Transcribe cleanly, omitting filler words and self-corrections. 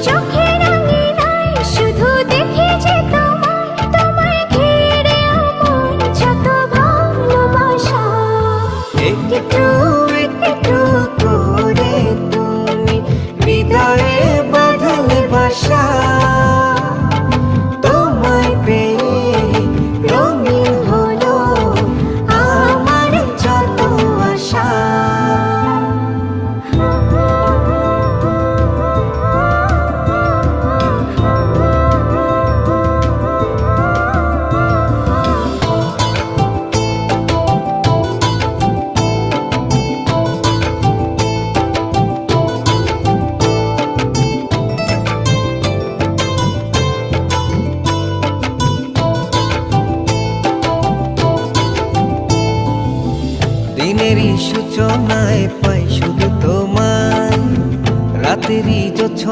চোখের আঙিনায় শুধু দেখি যে তোমায়, তোমায় ঘিরে আমার যত ভালোবাসা। একটু একটু করে তুমি হৃদয়ে বাঁধলে বাসা। তোমায় পেয়ে রঙিন হলো আমার যত আশা। দিনেরই সূচনায় পাই শুধু তোমায়, রাতেরই